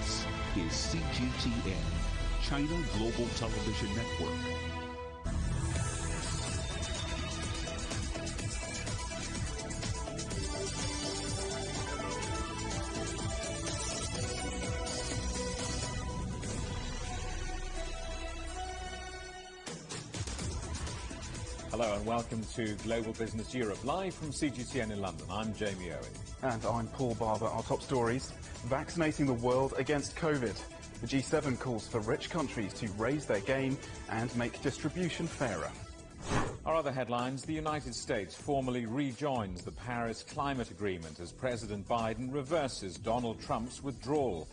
This is CGTN, China Global Television Network. Hello and welcome to Global Business Europe, live from CGTN in London. I'm Jamie Owen. And I'm Paul Barber. Our top stories: vaccinating the world against COVID. The G7 calls for rich countries to raise their game and make distribution fairer. Our other headlines: the United States formally rejoins the Paris Climate Agreement as President Biden reverses Donald Trump's withdrawal.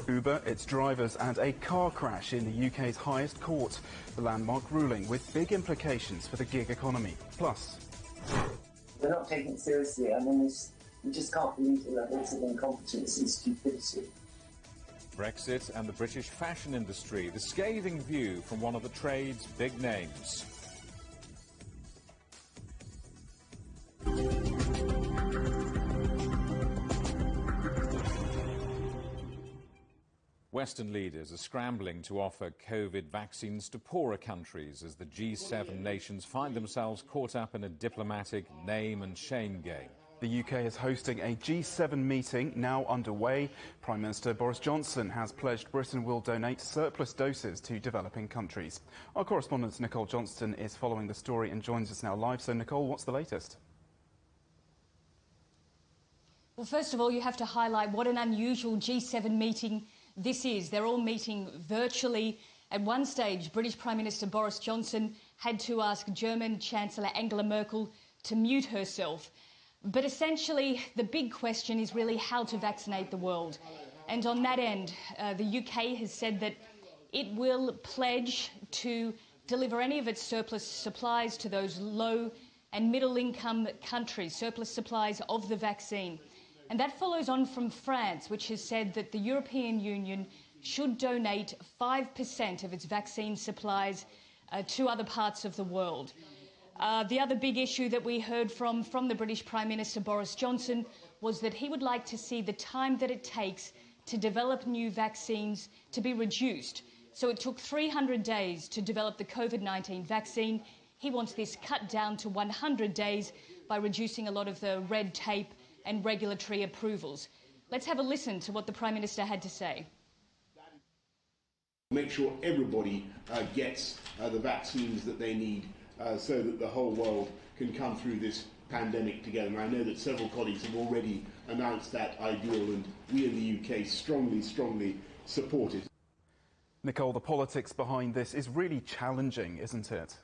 Uber, its drivers, and a car crash in the UK's highest court. The landmark ruling with big implications for the gig economy. Plus, we're not taking it seriously. I mean, we just can't believe the levels of incompetence and stupidity. Brexit and the British fashion industry, the scathing view from one of the trade's big names. Western leaders are scrambling to offer COVID vaccines to poorer countries as the G7 nations find themselves caught up in a diplomatic name and shame game. The UK is hosting a G7 meeting now underway. Prime Minister Boris Johnson has pledged Britain will donate surplus doses to developing countries. Our correspondent Nicole Johnston is following the story and joins us now live. So, Nicole, what's the latest? Well, first of all, you have to highlight what an unusual G7 meeting this is. They're all meeting virtually. At one stage, British Prime Minister Boris Johnson had to ask German Chancellor Angela Merkel to mute herself. But essentially, the big question is really how to vaccinate the world. And on that end, the UK has said that it will pledge to deliver any of its surplus supplies to those low and middle income countries, surplus supplies of the vaccine. And that follows on from France, which has said that the European Union should donate 5% of its vaccine supplies to other parts of the world. The other big issue that we heard from the British Prime Minister Boris Johnson was that he would like to see the time that it takes to develop new vaccines to be reduced. So it took 300 days to develop the COVID-19 vaccine. He wants this cut down to 100 days by reducing a lot of the red tape and regulatory approvals. Let's have a listen to what the Prime Minister had to say. Make sure everybody gets the vaccines that they need so that the whole world can come through this pandemic together. And I know that several colleagues have already announced that ideal, and we in the UK strongly support it. Nicole, the politics behind this is really challenging, isn't it?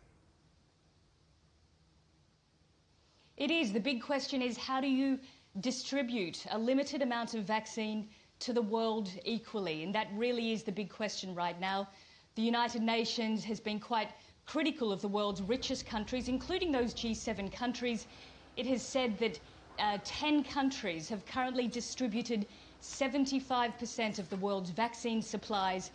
It is. The big question is, how do you distribute a limited amount of vaccine to the world equally? And that really is the big question right now. The United Nations has been quite critical of the world's richest countries, including those G7 countries. It has said that 10 countries have currently distributed 75% of the world's vaccine supplies,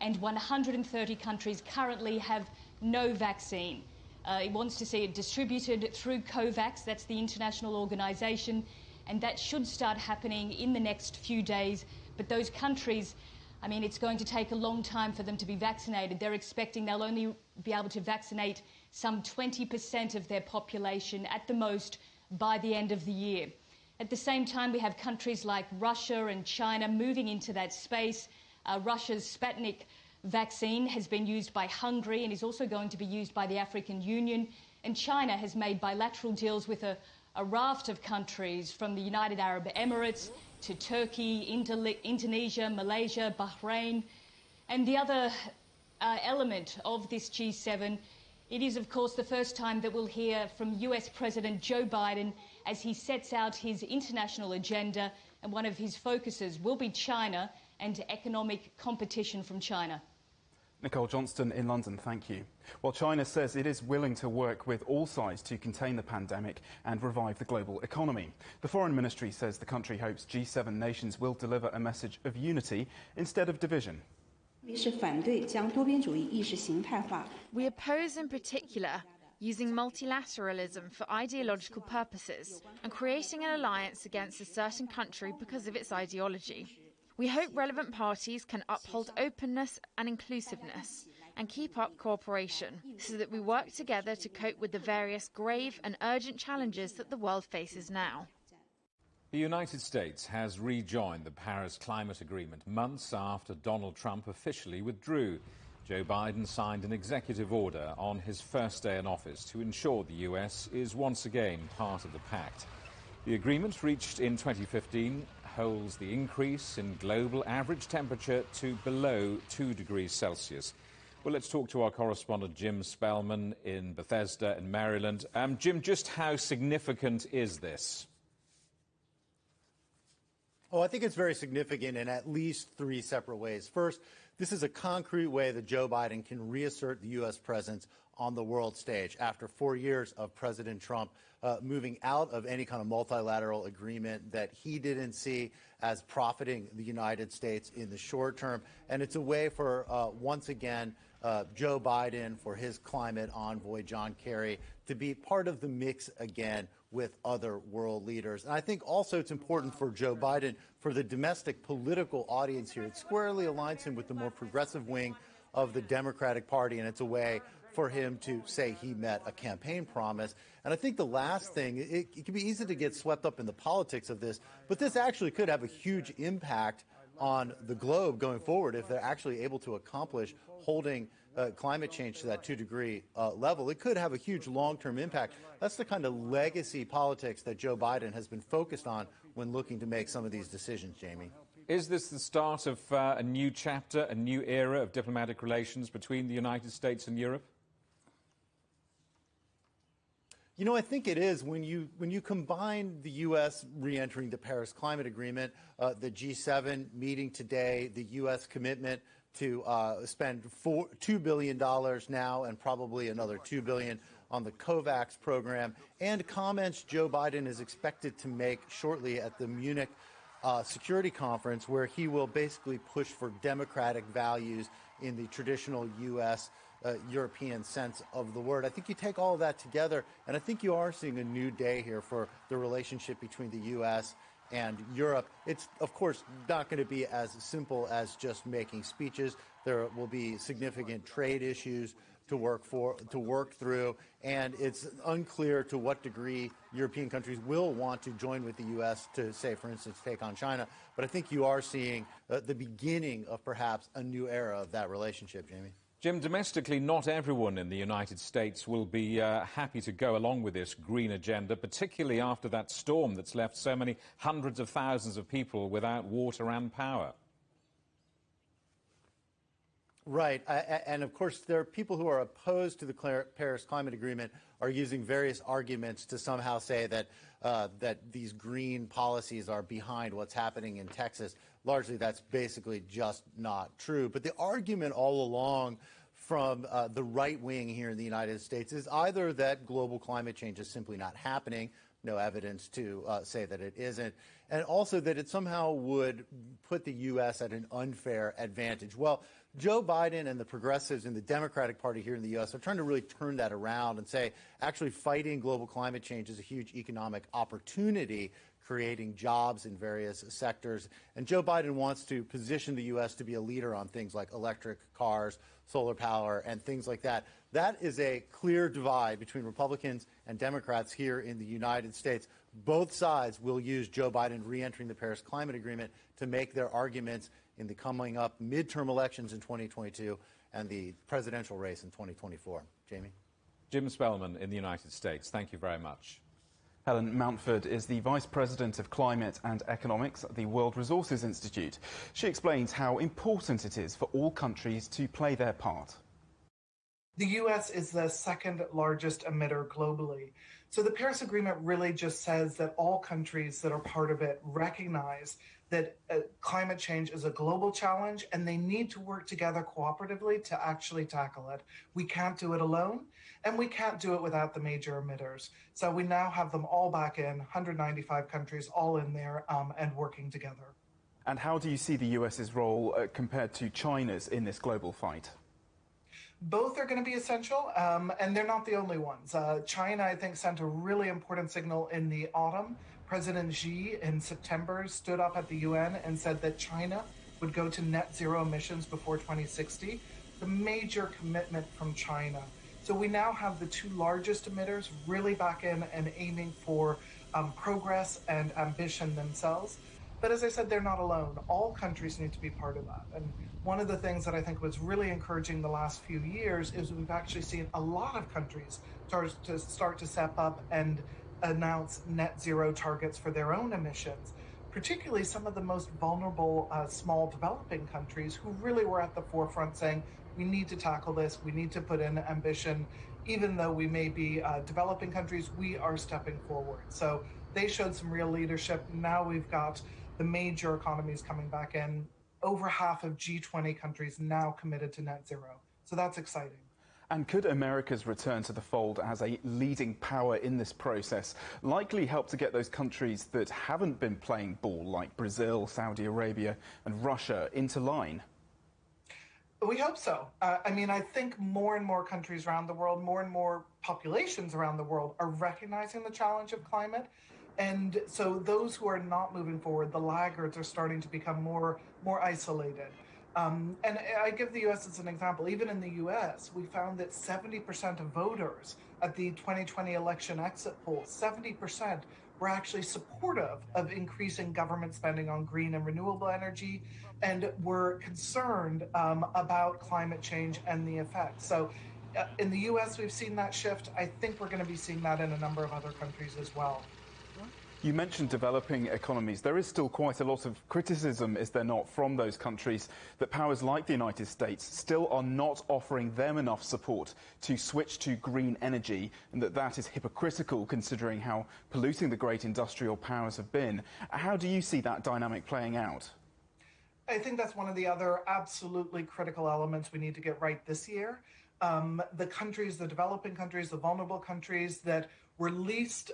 and 130 countries currently have no vaccine. It wants to see it distributed through COVAX, that's the international organisation, and that should start happening in the next few days. But those countries, I mean, it's going to take a long time for them to be vaccinated. They're expecting they'll only be able to vaccinate some 20% of their population at the most by the end of the year. At the same time, we have countries like Russia and China moving into that space. Russia's Sputnik vaccine has been used by Hungary and is also going to be used by the African Union. And China has made bilateral deals with a raft of countries, from the United Arab Emirates to Turkey, Indonesia, Malaysia, Bahrain. And the other element of this G7, it is, of course, the first time that we'll hear from US President Joe Biden as he sets out his international agenda, and one of his focuses will be China and economic competition from China. Nicole Johnston in London, thank you. Well, China says it is willing to work with all sides to contain the pandemic and revive the global economy. The Foreign Ministry says the country hopes G7 nations will deliver a message of unity instead of division. We oppose in particular using multilateralism for ideological purposes and creating an alliance against a certain country because of its ideology. We hope relevant parties can uphold openness and inclusiveness and keep up cooperation so that we work together to cope with the various grave and urgent challenges that the world faces now. The United States has rejoined the Paris Climate Agreement months after Donald Trump officially withdrew. Joe Biden signed an executive order on his first day in office to ensure the US is once again part of the pact. The agreement, reached in 2015, holds the increase in global average temperature to below 2 degrees Celsius. Well, let's talk to our correspondent Jim Spellman in Bethesda in Maryland. Jim, just how significant is this? Oh, I think it's very significant in at least three separate ways. First, this is a concrete way that Joe Biden can reassert the U.S. presence on the world stage after 4 years of President Trump moving out of any kind of multilateral agreement that he didn't see as profiting the United States in the short term. And it's a way for, once again, Joe Biden, for his climate envoy, John Kerry, to be part of the mix again with other world leaders. And I think also it's important for Joe Biden, for the domestic political audience here. It squarely aligns him with the more progressive wing of the Democratic Party, and it's a way for him to say he met a campaign promise. And I think the last thing, it can be easy to get swept up in the politics of this, but this actually could have a huge impact on the globe going forward if they're actually able to accomplish holding climate change to that 2-degree level. It could have a huge long-term impact. That's the kind of legacy politics that Joe Biden has been focused on when looking to make some of these decisions, Jamie. Is this the start of a new chapter, a new era of diplomatic relations between the United States and Europe? You know, I think it is. When you combine the U.S. re-entering the Paris Climate Agreement, the G7 meeting today, the U.S. commitment to spend $2 billion now and probably another $2 billion on the COVAX program, and comments Joe Biden is expected to make shortly at the Munich Security Conference, where he will basically push for democratic values in the traditional U.S. European sense of the word. I think you take all of that together, and I think you are seeing a new day here for the relationship between the U.S. and Europe. It's, of course, not going to be as simple as just making speeches. There will be significant trade issues to work through, and it's unclear to what degree European countries will want to join with the U.S. to, say, for instance, take on China. But I think you are seeing the beginning of perhaps a new era of that relationship, Jamie. Jim, domestically, not everyone in the United States will be happy to go along with this green agenda, particularly after that storm that's left so many hundreds of thousands of people without water and power. Right. And, of course, there are people who are opposed to the Paris Climate Agreement are using various arguments to somehow say that that these green policies are behind what's happening in Texas. Largely, that's basically just not true. But the argument all along from the right wing here in the United States is either that global climate change is simply not happening, no evidence to say that it isn't, and also that it somehow would put the U.S. at an unfair advantage. Well, Joe Biden and the progressives in the Democratic Party here in the U.S. are trying to really turn that around and say actually fighting global climate change is a huge economic opportunity, creating jobs in various sectors. And Joe Biden wants to position the U.S. to be a leader on things like electric cars, solar power, and things like that. That is a clear divide between Republicans and Democrats here in the United States. Both sides will use Joe Biden re-entering the Paris Climate Agreement to make their arguments in the coming up midterm elections in 2022 and the presidential race in 2024. Jamie? Jim Spellman in the United States, thank you very much. Helen Mountford is the Vice President of Climate and Economics at the World Resources Institute. She explains how important it is for all countries to play their part. The U.S. is the second largest emitter globally. So the Paris Agreement really just says that all countries that are part of it recognize that climate change is a global challenge and they need to work together cooperatively to actually tackle it. We can't do it alone, and we can't do it without the major emitters. So we now have them all back in, 195 countries all in there and working together. And how do you see the US's role compared to China's in this global fight? Both are going to be essential, and they're not the only ones. China, I think, sent a really important signal in the autumn President Xi in September stood up at the UN and said that China would go to net zero emissions before 2060. The major commitment from China. So we now have the two largest emitters really back in and aiming for progress and ambition themselves. But as I said, they're not alone. All countries need to be part of that. And one of the things that I think was really encouraging the last few years is we've actually seen a lot of countries start to step up and announce net zero targets for their own emissions, particularly some of the most vulnerable small developing countries who really were at the forefront saying, we need to tackle this, we need to put in ambition. Even though we may be developing countries, we are stepping forward. So they showed some real leadership. Now we've got the major economies coming back in. Over half of G20 countries now committed to net zero. So that's exciting. And could America's return to the fold as a leading power in this process likely help to get those countries that haven't been playing ball, like Brazil, Saudi Arabia and Russia, into line? We hope so. I mean, I think more and more countries around the world, more and more populations around the world are recognizing the challenge of climate. And so those who are not moving forward, the laggards, are starting to become more isolated. And I give the U.S. as an example. Even in the U.S., we found that 70% of voters at the 2020 election exit poll, 70% were actually supportive of increasing government spending on green and renewable energy and were concerned about climate change and the effects. So in the U.S., we've seen that shift. I think we're going to be seeing that in a number of other countries as well. You mentioned developing economies. There is still quite a lot of criticism, is there not, from those countries that powers like the United States still are not offering them enough support to switch to green energy, and that is hypocritical considering how polluting the great industrial powers have been. How do you see that dynamic playing out? I think that's one of the other absolutely critical elements we need to get right this year. The countries, the developing countries, the vulnerable countries that were least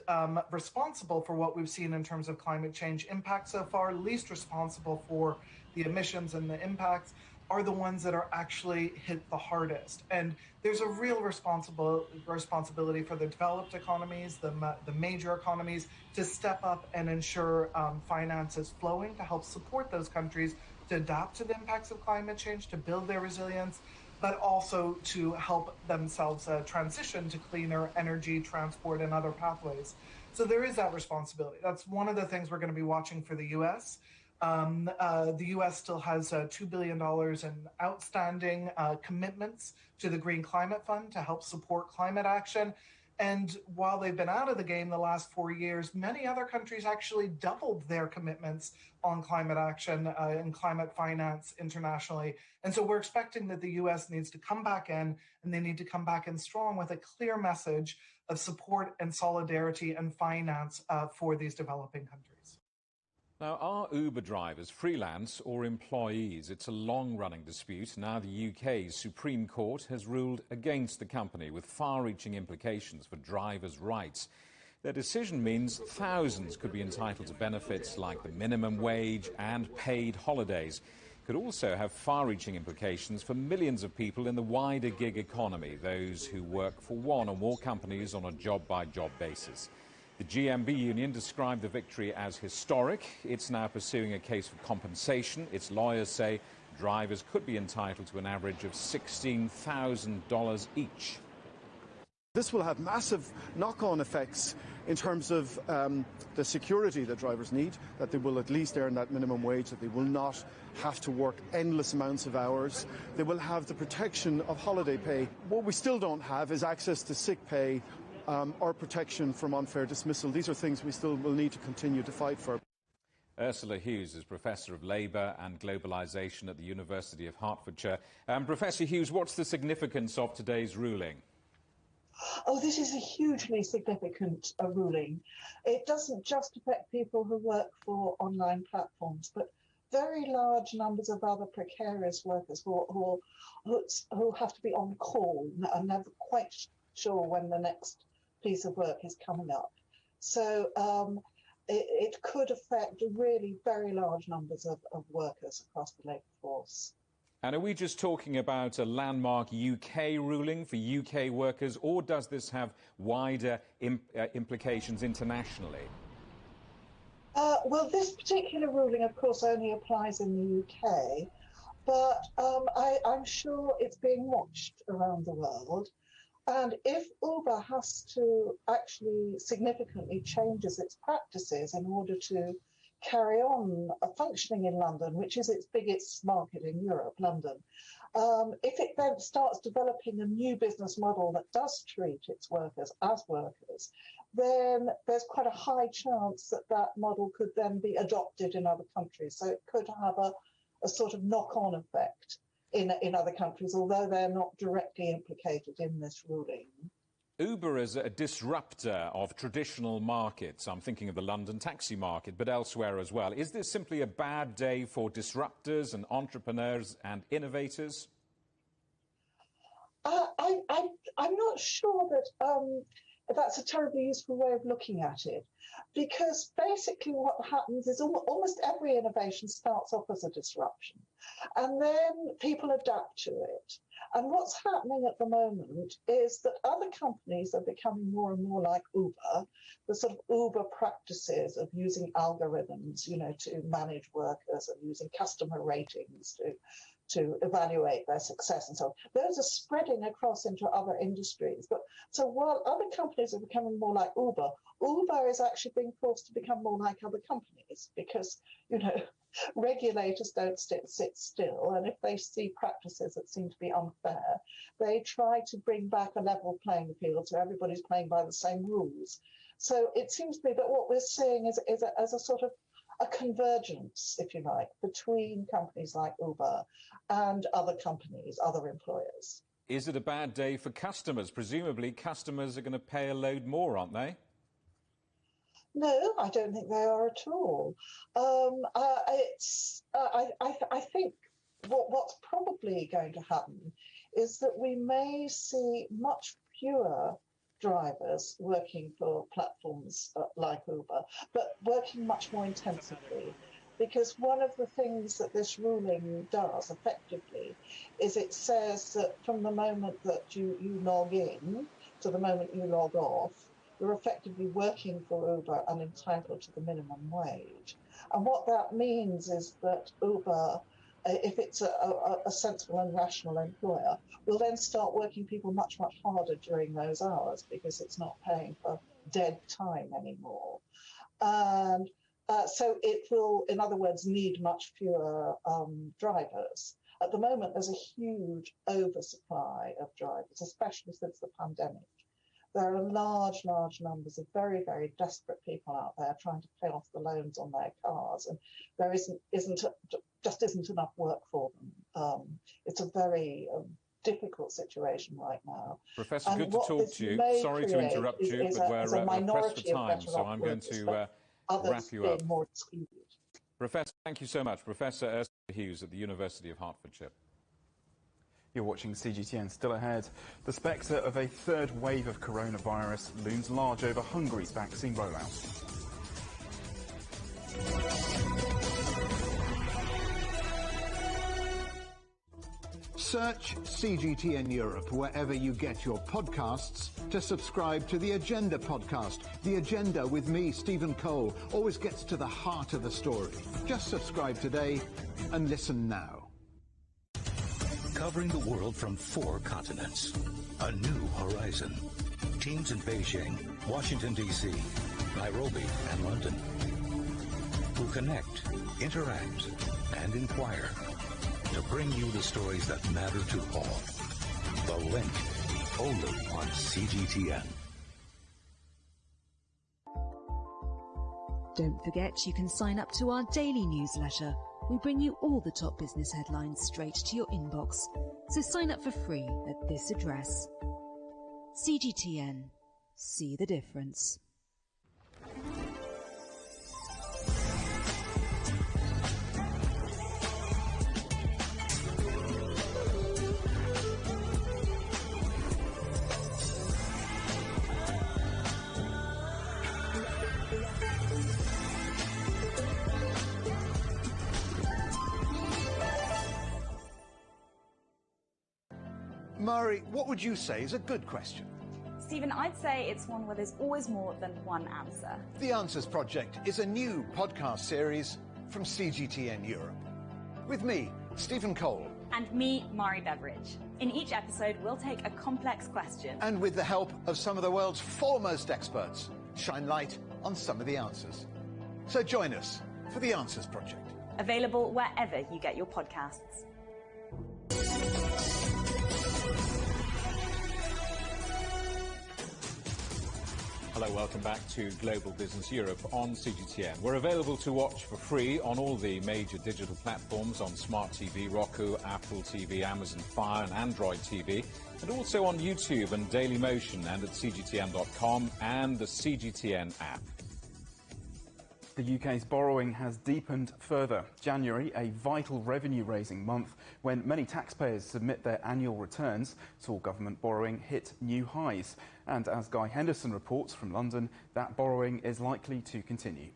responsible for what we've seen in terms of climate change impact so far, least responsible for the emissions and the impacts, are the ones that are actually hit the hardest. And there's a real responsibility for the developed economies, the major economies, to step up and ensure finance is flowing to help support those countries to adapt to the impacts of climate change, to build their resilience, but also to help themselves transition to cleaner energy, transport, and other pathways. So there is that responsibility. That's one of the things we're going to be watching for the U.S. The U.S. still has $2 billion in outstanding commitments to the Green Climate Fund to help support climate action. And while they've been out of the game the last 4 years, many other countries actually doubled their commitments on climate action and climate finance internationally. And so we're expecting that the U.S. needs to come back in, and they need to come back in strong with a clear message of support and solidarity and finance for these developing countries. Now, are Uber drivers freelance or employees? It's a long-running dispute. Now the UK's Supreme Court has ruled against the company, with far-reaching implications for drivers' rights. Their decision means thousands could be entitled to benefits like the minimum wage and paid holidays. It could also have far-reaching implications for millions of people in the wider gig economy, those who work for one or more companies on a job-by-job basis. The GMB union described the victory as historic. It's now pursuing a case for compensation. Its lawyers say drivers could be entitled to an average of $16,000 each. This will have massive knock-on effects in terms of the security that drivers need, that they will at least earn that minimum wage, that they will not have to work endless amounts of hours. They will have the protection of holiday pay. What we still don't have is access to sick pay or protection from unfair dismissal. These are things we still will need to continue to fight for. Ursula Hughes is Professor of Labour and Globalisation at the University of Hertfordshire. Professor Hughes, what's the significance of today's ruling? Oh, this is a hugely significant ruling. It doesn't just affect people who work for online platforms, but very large numbers of other precarious workers who have to be on call and are never quite sure when the next piece of work is coming up. So it could affect really very large numbers of workers across the labour force. And are we just talking about a landmark UK ruling for UK workers, or does this have wider implications internationally? Well, this particular ruling, of course, only applies in the UK, but I'm sure it's being watched around the world. And if Uber has to actually significantly changes its practices in order to carry on functioning in London, which is its biggest market in Europe, London, if it then starts developing a new business model that does treat its workers as workers, then there's quite a high chance that that model could then be adopted in other countries. So it could have a sort of knock-on effect in other countries, although they're not directly implicated in this ruling. Uber is a disruptor of traditional markets. I'm thinking of the London taxi market, but elsewhere as well. Is this simply a bad day for disruptors and entrepreneurs and innovators? I'm not sure that that's a terribly useful way of looking at it, because basically what happens is almost every innovation starts off as a disruption, and then people adapt to it. And what's happening at the moment is that other companies are becoming more and more like Uber, the sort of Uber practices of using algorithms, to manage workers, and using customer ratings to evaluate their success and so on. Those are spreading across into other industries. But so while other companies are becoming more like Uber, Uber is actually being forced to become more like other companies because, regulators don't sit still. And if they see practices that seem to be unfair, they try to bring back a level playing field so everybody's playing by the same rules. So it seems to me that what we're seeing is a sort of a convergence, if you like, between companies like Uber and other companies, other employers. Is it a bad day for customers? Presumably customers are going to pay a load more, aren't they? No, I don't think they are at all. I think what's probably going to happen is that we may see much fewer drivers working for platforms like Uber, but working much more intensively. Because one of the things that this ruling does effectively is it says that from the moment that you log in to the moment you log off, you're effectively working for Uber and entitled to the minimum wage. And what that means is that Uber, if it's a sensible and rational employer, will then start working people much, much harder during those hours because it's not paying for dead time anymore. And so it will, in other words, need much fewer drivers. At the moment, there's a huge oversupply of drivers, especially since the pandemic. There are large numbers of very, very desperate people out there trying to pay off the loans on their cars, and there just isn't enough work for them. It's a very difficult situation right now. Professor, good to talk to you. Sorry to interrupt you, but we're pressed for time, so I'm going to wrap you up. Professor, thank you so much. Professor Ursula Hughes at the University of Hertfordshire. You're watching CGTN. Still ahead, the spectre of a third wave of coronavirus looms large over Hungary's vaccine rollout. Search CGTN Europe wherever you get your podcasts to subscribe to the Agenda podcast. The Agenda with me, Stephen Cole, always gets to the heart of the story. Just subscribe today and listen now. Covering the world from 4 continents. A new horizon. Teams in Beijing, Washington, D.C., Nairobi, and London. Who connect, interact, and inquire to bring you the stories that matter to all. The Link, only on CGTN. Don't forget you can sign up to our daily newsletter. We bring you all the top business headlines straight to your inbox. So sign up for free at this address. CGTN. See the difference. Murray, what would you say is a good question? Stephen, I'd say it's one where there's always more than one answer. The Answers Project is a new podcast series from CGTN Europe. With me, Stephen Cole. And me, Mari Beveridge. In each episode, we'll take a complex question. And with the help of some of the world's foremost experts, shine light on some of the answers. So join us for The Answers Project. Available wherever you get your podcasts. Hello, welcome back to Global Business Europe on CGTN. We're available to watch for free on all the major digital platforms on Smart TV, Roku, Apple TV, Amazon Fire and Android TV, and also on YouTube and Dailymotion and at cgtn.com and the CGTN app. The UK's borrowing has deepened further. January, a vital revenue-raising month when many taxpayers submit their annual returns, saw government borrowing hit new highs. And as Guy Henderson reports from London, that borrowing is likely to continue.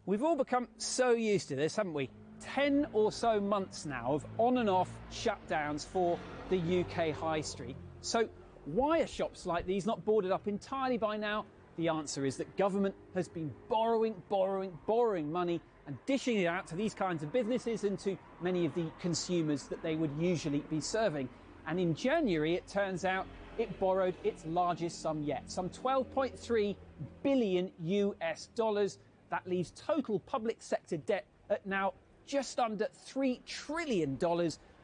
We've all become so used to this, haven't we? 10 or so months now of on and off shutdowns for the UK high street. So why are shops like these not boarded up entirely by now? The answer is that government has been borrowing money and dishing it out to these kinds of businesses and to many of the consumers that they would usually be serving. And in January, it turns out it borrowed its largest sum yet, some 12.3 billion US dollars. That leaves total public sector debt at now just under $3 trillion,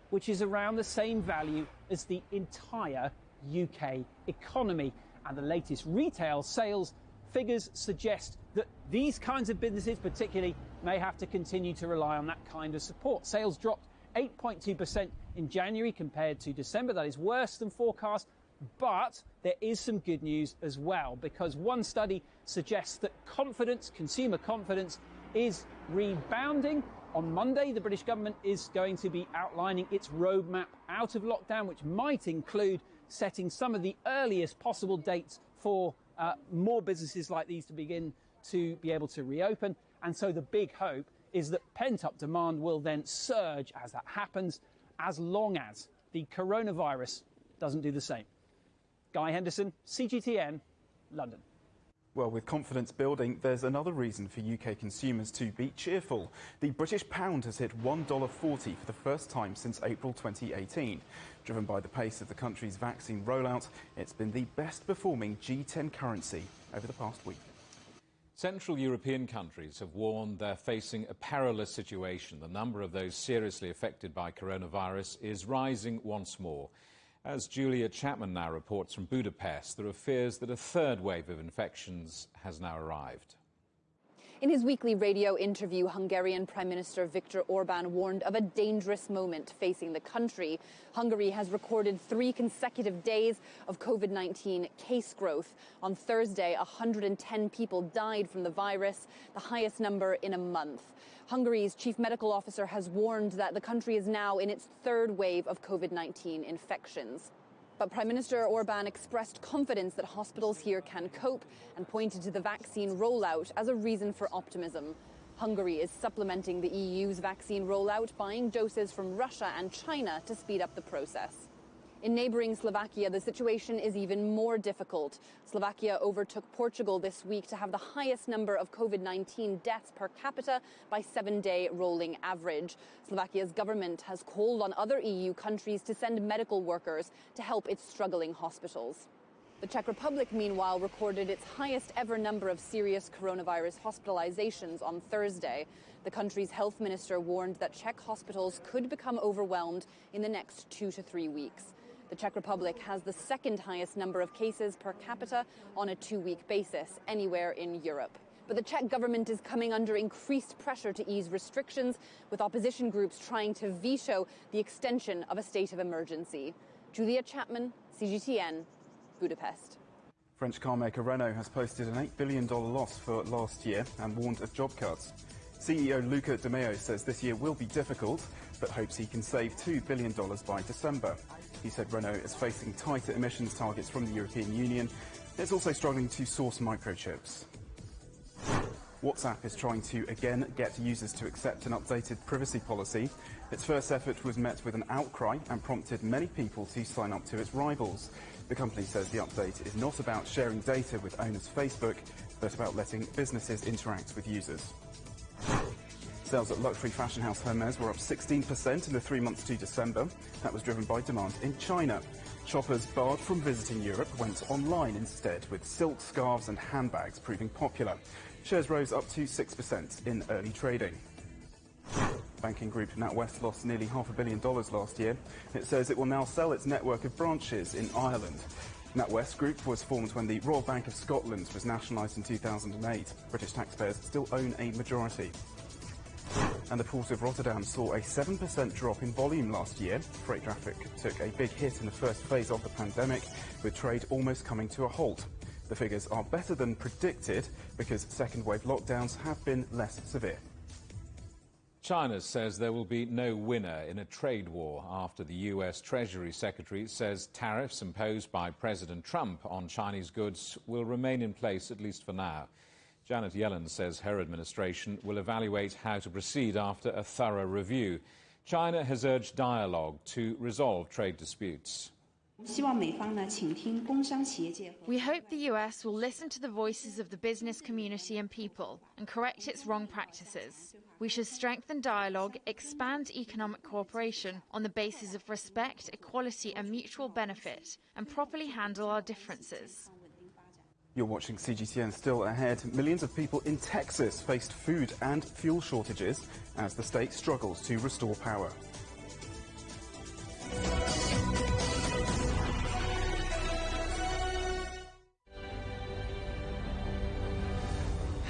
which is around the same value as the entire UK economy. And the latest retail sales figures suggest that these kinds of businesses particularly may have to continue to rely on that kind of support. Sales dropped 8.2% in January compared to December. That is worse than forecast, but there is some good news as well, because one study suggests that confidence, consumer confidence, is rebounding. On Monday, the British government is going to be outlining its roadmap out of lockdown, which might include setting some of the earliest possible dates for more businesses like these to begin to be able to reopen. And so the big hope is that pent-up demand will then surge as that happens, as long as the coronavirus doesn't do the same. Guy Henderson, CGTN, London. Well, with confidence building, there's another reason for UK consumers to be cheerful. The British pound has hit $1.40 for the first time since April 2018. Driven by the pace of the country's vaccine rollout, it's been the best performing G10 currency over the past week. Central European countries have warned they're facing a perilous situation. The number of those seriously affected by coronavirus is rising once more. As Julia Chapman now reports from Budapest, there are fears that a third wave of infections has now arrived. In his weekly radio interview, Hungarian Prime Minister Viktor Orban warned of a dangerous moment facing the country. Hungary has recorded 3 consecutive days of COVID-19 case growth. On Thursday, 110 people died from the virus, the highest number in a month. Hungary's chief medical officer has warned that the country is now in its 3rd wave of COVID-19 infections. But Prime Minister Orban expressed confidence that hospitals here can cope and pointed to the vaccine rollout as a reason for optimism. Hungary is supplementing the EU's vaccine rollout, buying doses from Russia and China to speed up the process. In neighbouring Slovakia, the situation is even more difficult. Slovakia overtook Portugal this week to have the highest number of COVID-19 deaths per capita by 7-day rolling average. Slovakia's government has called on other EU countries to send medical workers to help its struggling hospitals. The Czech Republic, meanwhile, recorded its highest ever number of serious coronavirus hospitalizations on Thursday. The country's health minister warned that Czech hospitals could become overwhelmed in the next 2 to 3 weeks. The Czech Republic has the 2nd highest number of cases per capita on a 2-week basis anywhere in Europe. But the Czech government is coming under increased pressure to ease restrictions, with opposition groups trying to veto the extension of a state of emergency. Julia Chapman, CGTN, Budapest. French carmaker Renault has posted an $8 billion loss for last year and warned of job cuts. CEO Luca De Meo says this year will be difficult, but hopes he can save $2 billion by December. He said Renault is facing tighter emissions targets from the European Union. It's also struggling to source microchips. WhatsApp is trying to again get users to accept an updated privacy policy. Its first effort was met with an outcry and prompted many people to sign up to its rivals. The company says the update is not about sharing data with owners Facebook, but about letting businesses interact with users. Sales at luxury fashion house Hermes were up 16% in the 3 months to December. That was driven by demand in China. Shoppers barred from visiting Europe went online instead, with silk scarves and handbags proving popular. Shares rose up to 6% in early trading. Banking group NatWest lost nearly $500 million last year. It says it will now sell its network of branches in Ireland. NatWest Group was formed when the Royal Bank of Scotland was nationalised in 2008. British taxpayers still own a majority. And the Port of Rotterdam saw a 7% drop in volume last year. Freight traffic took a big hit in the first phase of the pandemic, with trade almost coming to a halt. The figures are better than predicted because second wave lockdowns have been less severe. China says there will be no winner in a trade war after the US Treasury Secretary says tariffs imposed by President Trump on Chinese goods will remain in place at least for now. Janet Yellen says her administration will evaluate how to proceed after a thorough review. China has urged dialogue to resolve trade disputes. We hope the US will listen to the voices of the business community and people and correct its wrong practices. We should strengthen dialogue, expand economic cooperation on the basis of respect, equality and mutual benefit, and properly handle our differences. You're watching CGTN. Still ahead. Millions of people in Texas faced food and fuel shortages as the state struggles to restore power.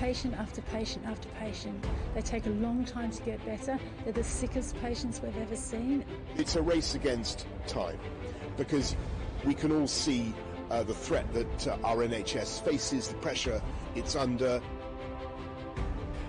Patient after patient after patient. They take a long time to get better. They're the sickest patients we've ever seen. It's a race against time because we can all see the threat that our NHS faces, the pressure it's under.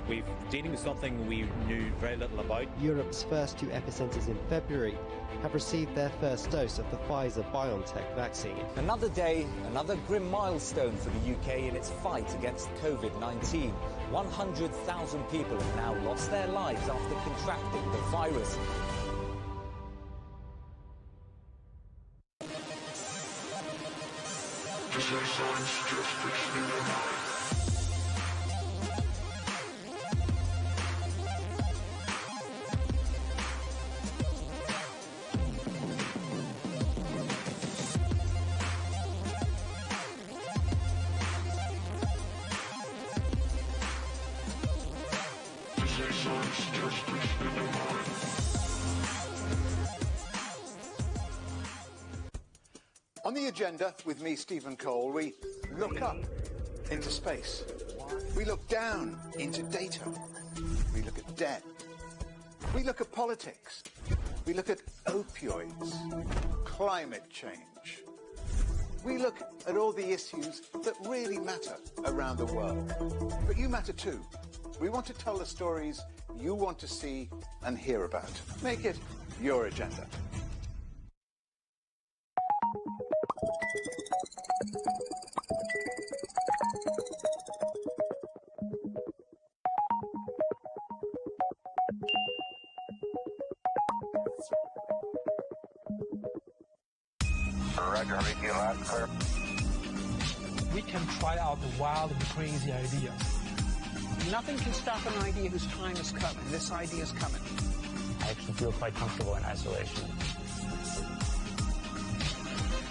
We're dealing with something we knew very little about. Europe's first 2 epicentres in February have received their first dose of the Pfizer-BioNTech vaccine. Another day, another grim milestone for the UK in its fight against COVID-19. 100,000 people have now lost their lives after contracting the virus. On the agenda with me, Stephen Cole, we look up into space. We look down into data. We look at debt. We look at politics. We look at opioids, climate change. We look at all the issues that really matter around the world. But you matter too. We want to tell the stories you want to see and hear about. Make it your agenda. We can try out the wild and crazy ideas. Nothing can stop an idea whose time is coming. This idea is coming. I actually feel quite comfortable in isolation.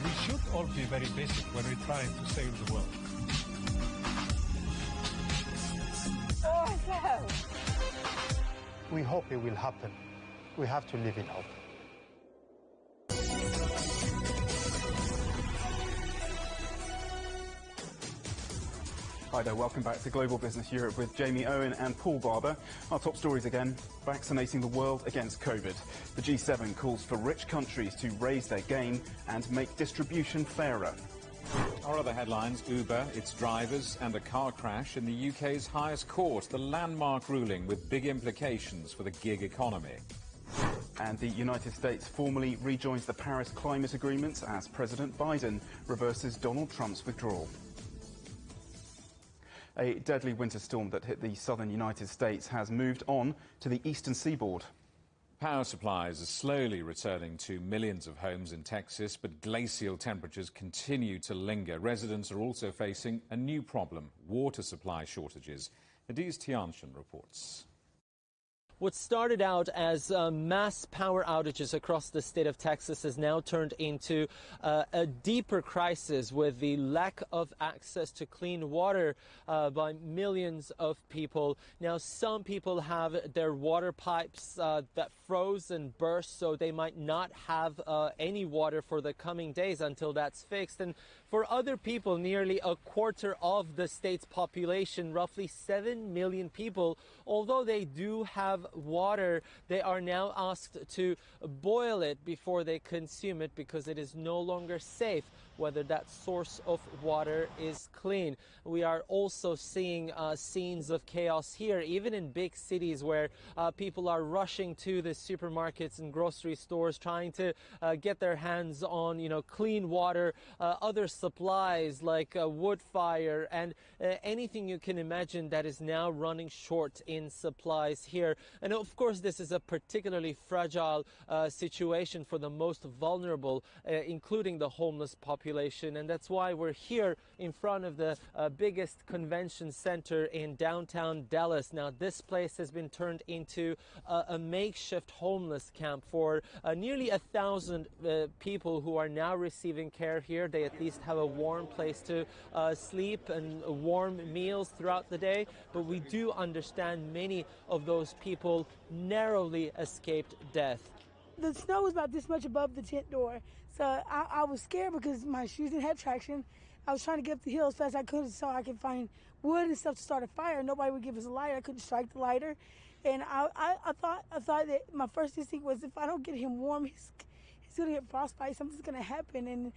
We should all be very basic when we're trying to save the world. We hope it will happen. We have to live in hope. Hi there, welcome back to Global Business Europe with Jamie Owen and Paul Barber. Our top stories again, vaccinating the world against COVID. The G7 calls for rich countries to raise their game and make distribution fairer. Our other headlines: Uber, its drivers and a car crash in the UK's highest court. The landmark ruling with big implications for the gig economy. And the United States formally rejoins the Paris Climate Agreement as President Biden reverses Donald Trump's withdrawal. A deadly winter storm that hit the southern United States has moved on to the eastern seaboard. Power supplies are slowly returning to millions of homes in Texas, but glacial temperatures continue to linger. Residents are also facing a new problem: water supply shortages. Adiz Tianshan reports. What started out as mass power outages across the state of Texas has now turned into a deeper crisis with the lack of access to clean water by millions of people. Now, some people have their water pipes that froze and burst, so they might not have any water for the coming days until that's fixed. And for other people, nearly a quarter of the state's population, roughly 7 million people, although they do have water, they are now asked to boil it before they consume it because it is no longer safe whether that source of water is clean. We are also seeing scenes of chaos here, even in big cities where people are rushing to the supermarkets and grocery stores trying to get their hands on, clean water, other supplies like wood fire and anything you can imagine that is now running short in supplies here. And of course, this is a particularly fragile situation for the most vulnerable, including the homeless population. And that's why we're here in front of the biggest convention center in downtown Dallas. Now, this place has been turned into a makeshift homeless camp for nearly 1,000 people who are now receiving care here. They at least have a warm place to sleep and warm meals throughout the day. But we do understand many of those people narrowly escaped death. The snow was about this much above the tent door, so I was scared because my shoes didn't have traction. I was trying to get up the hill as fast as I could so I could find wood and stuff to start a fire. Nobody would give us a lighter. I couldn't strike the lighter. And I thought that my first instinct was, if I don't get him warm, he's going to get frostbite. Something's going to happen.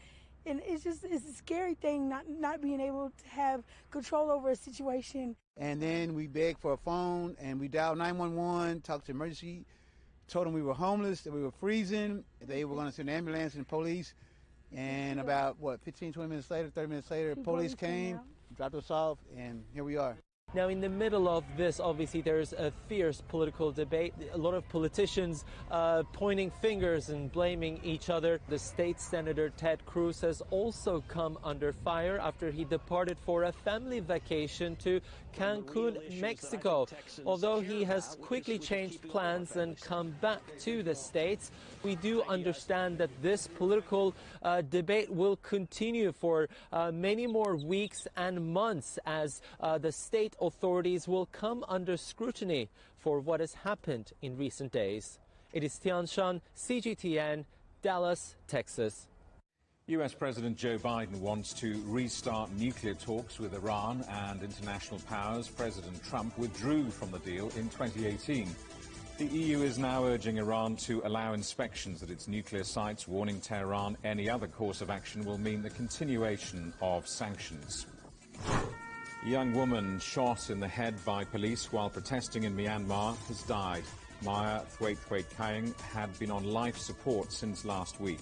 And it's a scary thing not being able to have control over a situation. And then we begged for a phone, and we dialed 911, talked to emergency, told them we were homeless, that we were freezing. They were going to send an ambulance and police. And about, 15, 20 minutes later, 30 minutes later, police came, dropped us off, and here we are. Now, in the middle of this, obviously, there's a fierce political debate. A lot of politicians pointing fingers and blaming each other. The state senator, Ted Cruz, has also come under fire after he departed for a family vacation to Cancun, Mexico. Although he has quickly changed plans and come back to the States, we do understand that this political debate will continue for many more weeks and months as the state authorities will come under scrutiny for what has happened in recent days. It is Tianshan, CGTN, Dallas, Texas. US President Joe Biden wants to restart nuclear talks with Iran and international powers. President Trump withdrew from the deal in 2018. The EU is now urging Iran to allow inspections at its nuclear sites, warning Tehran any other course of action will mean the continuation of sanctions. A young woman shot in the head by police while protesting in Myanmar has died. Maya Thwaite had been on life support since last week.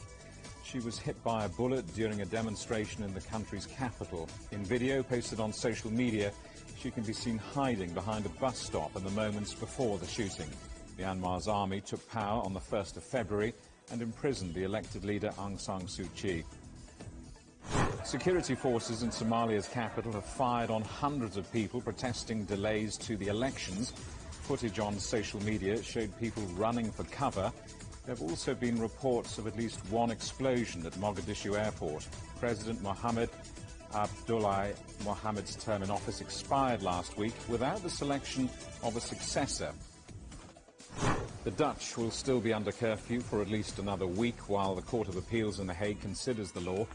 She was hit by a bullet during a demonstration in the country's capital. In video posted on social media, she can be seen hiding behind a bus stop in the moments before the shooting. Myanmar's army took power on the 1st of February and imprisoned the elected leader Aung San Suu Kyi. Security forces in Somalia's capital have fired on hundreds of people protesting delays to the elections. Footage on social media showed people running for cover. There have also been reports of at least one explosion at Mogadishu airport. President Mohamed Abdullahi Mohamed's term in office expired last week without the selection of a successor. The Dutch will still be under curfew for at least another week while the Court of Appeals in The Hague considers the law.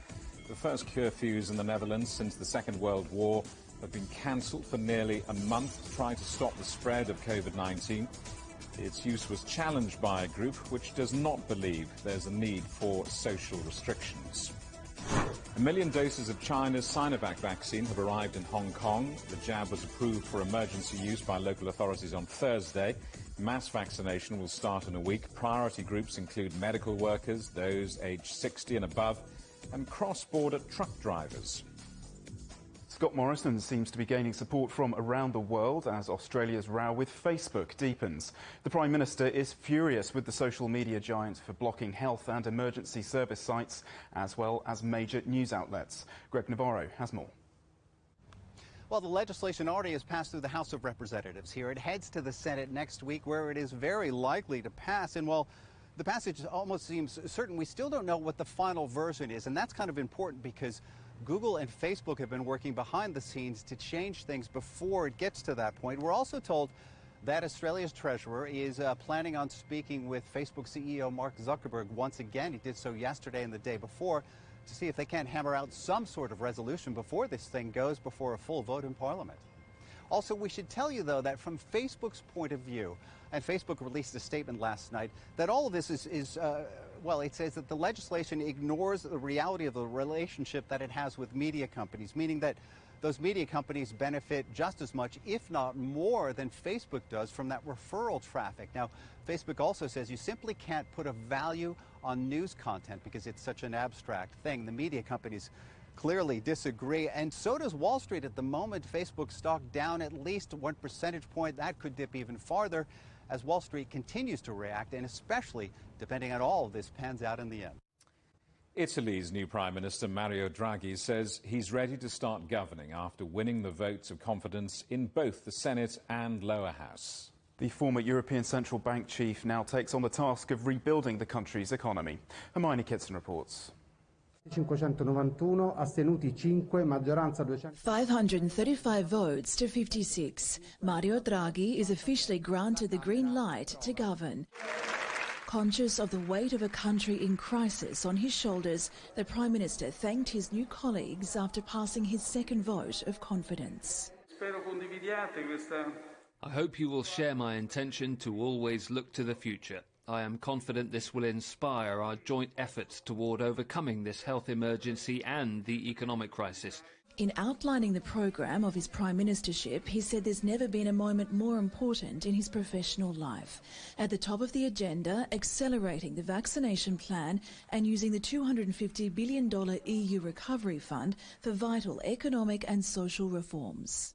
The first curfews in the Netherlands since the Second World War have been cancelled for nearly a month to try to stop the spread of COVID-19. Its use was challenged by a group which does not believe there's a need for social restrictions. 1 million doses of China's Sinovac vaccine have arrived in Hong Kong. The jab was approved for emergency use by local authorities on Thursday. Mass vaccination will start in a week. Priority groups include medical workers, those aged 60 and above, and cross-border truck drivers. Scott Morrison seems to be gaining support from around the world as Australia's row with Facebook deepens. The Prime Minister is furious with the social media giant for blocking health and emergency service sites, as well as major news outlets. Greg Navarro has more. Well, the legislation already has passed through the House of Representatives here. It heads to the Senate next week, where it is very likely to pass. And while the passage almost seems certain, we still don't know what the final version is. And that's kind of important because Google and Facebook have been working behind the scenes to change things before it gets to that point. We're also told that Australia's treasurer is planning on speaking with Facebook CEO Mark Zuckerberg once again. He did so yesterday and the day before to see if they can't hammer out some sort of resolution before this thing goes before a full vote in Parliament. Also, we should tell you, though, that from Facebook's point of view, and Facebook released a statement last night, that all of this is well, it says that the legislation ignores the reality of the relationship that it has with media companies, meaning that those media companies benefit just as much, if not more, than Facebook does from that referral traffic. Now, Facebook also says you simply can't put a value on news content because it's such an abstract thing. The media companies clearly disagree, and so does Wall Street at the moment. Facebook stock down at least 1 percentage point. That could dip even farther as Wall Street continues to react, and especially depending on all of this pans out in the end. Italy's new Prime Minister Mario Draghi says he's ready to start governing after winning the votes of confidence in both the Senate and lower house. The former European Central Bank chief now takes on the task of rebuilding the country's economy. Hermione Kitson reports. 591 astenuti 5, maggioranza 200. 535 votes to 56. Mario Draghi is officially granted the green light to govern. Conscious of the weight of a country in crisis on his shoulders, the Prime Minister thanked his new colleagues after passing his second vote of confidence. I hope you will share my intention to always look to the future. I am confident this will inspire our joint efforts toward overcoming this health emergency and the economic crisis. In outlining the programme of his prime ministership, he said there's never been a moment more important in his professional life. At the top of the agenda, accelerating the vaccination plan and using the $250 billion EU recovery fund for vital economic and social reforms.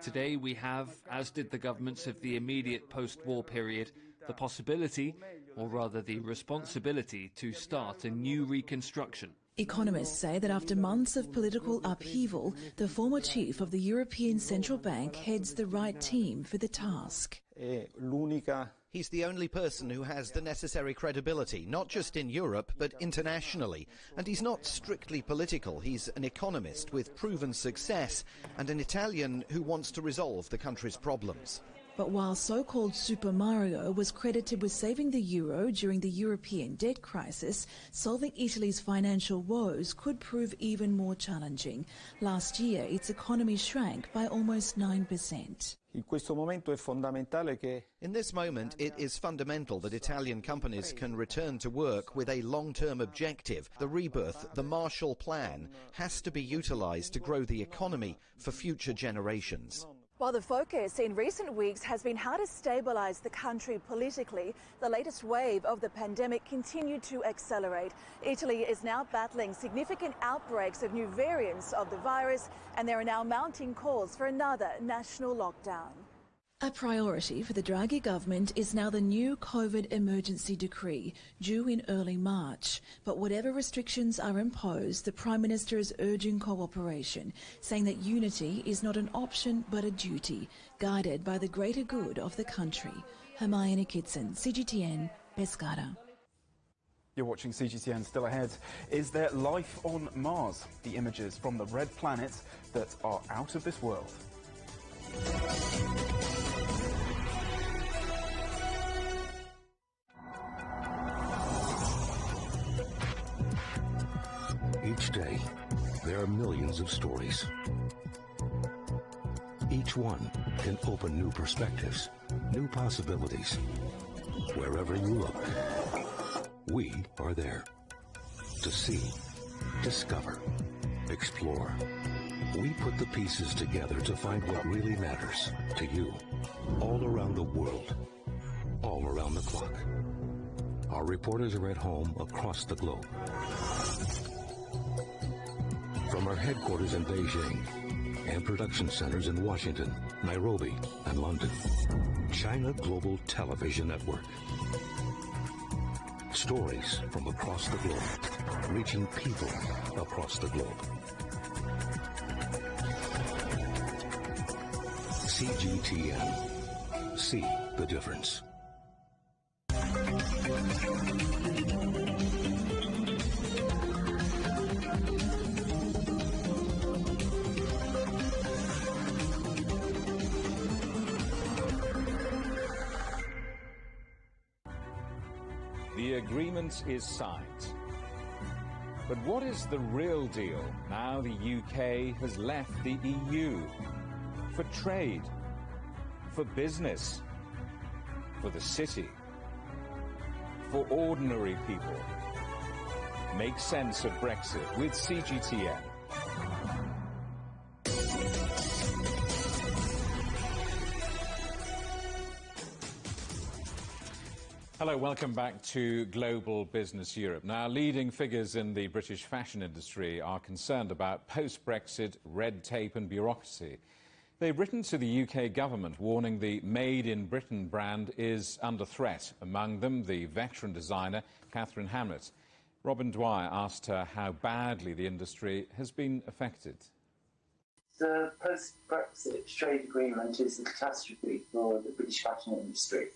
Today we have, as did the governments of the immediate post-war period, the possibility, or rather the responsibility, to start a new reconstruction. Economists say that after months of political upheaval, the former chief of the European Central Bank heads the right team for the task. He's the only person who has the necessary credibility, not just in Europe, but internationally. And he's not strictly political. He's an economist with proven success and an Italian who wants to resolve the country's problems. But while so-called Super Mario was credited with saving the euro during the European debt crisis, solving Italy's financial woes could prove even more challenging. Last year, its economy shrank by almost 9%. In this moment, it is fundamental that Italian companies can return to work with a long-term objective. The rebirth, the Marshall Plan, has to be utilised to grow the economy for future generations. While the focus in recent weeks has been how to stabilise the country politically, the latest wave of the pandemic continued to accelerate. Italy is now battling significant outbreaks of new variants of the virus, and there are now mounting calls for another national lockdown. A priority for the Draghi government is now the new COVID emergency decree, due in early March. But whatever restrictions are imposed, the Prime Minister is urging cooperation, saying that unity is not an option but a duty, guided by the greater good of the country. Hermione Kitson, CGTN, Pescara. You're watching CGTN. Still ahead. Is there life on Mars? The images from the red planet that are out of this world. Each day, there are millions of stories. Each one can open new perspectives, new possibilities. Wherever you look, we are there. To see, discover, explore. We put the pieces together to find what really matters to you, all around the world, all around the clock. Our reporters are at home across the globe. From our headquarters in Beijing and production centers in Washington, Nairobi, and London. China Global Television Network. Stories from across the globe, reaching people across the globe. CGTN. See the difference. The agreement is signed. But what is the real deal now the UK has left the EU? For trade, for business, for the city, for ordinary people. Make sense of Brexit with CGTN. Hello, welcome back to Global Business Europe. Now, leading figures in the British fashion industry are concerned about post-Brexit red tape and bureaucracy. They've written to the UK government warning the Made in Britain brand is under threat. Among them, the veteran designer Catherine Hamlet. Robin Dwyer asked her how badly the industry has been affected. The post-Brexit trade agreement is a catastrophe for the British fashion industry.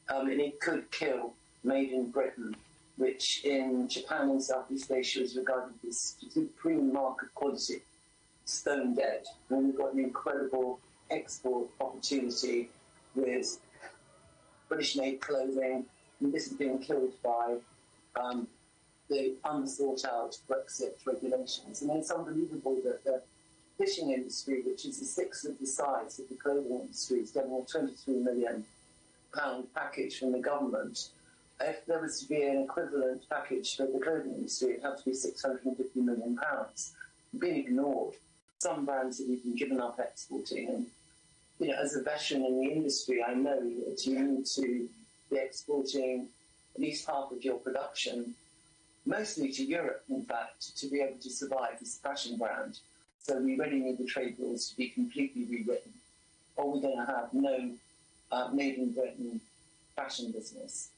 And it could kill Made in Britain, which in Japan and Southeast Asia is regarded as the supreme mark of quality, stone dead. And we've got an incredible export opportunity with British-made clothing, and this is being killed by the unthought-out Brexit regulations. I mean, it's unbelievable that the fishing industry, which is a sixth of the size of the clothing industry, is getting a £23 million package from the government. If there was to be an equivalent package for the clothing industry, it'd have to be £650 million. Being ignored. Some brands have even given up exporting. And, you know, as a veteran in the industry, I know that you need to be exporting at least half of your production, mostly to Europe, in fact, to be able to survive as a fashion brand. So we really need the trade rules to be completely rewritten, or we're going to have no Made in Britain fashion business.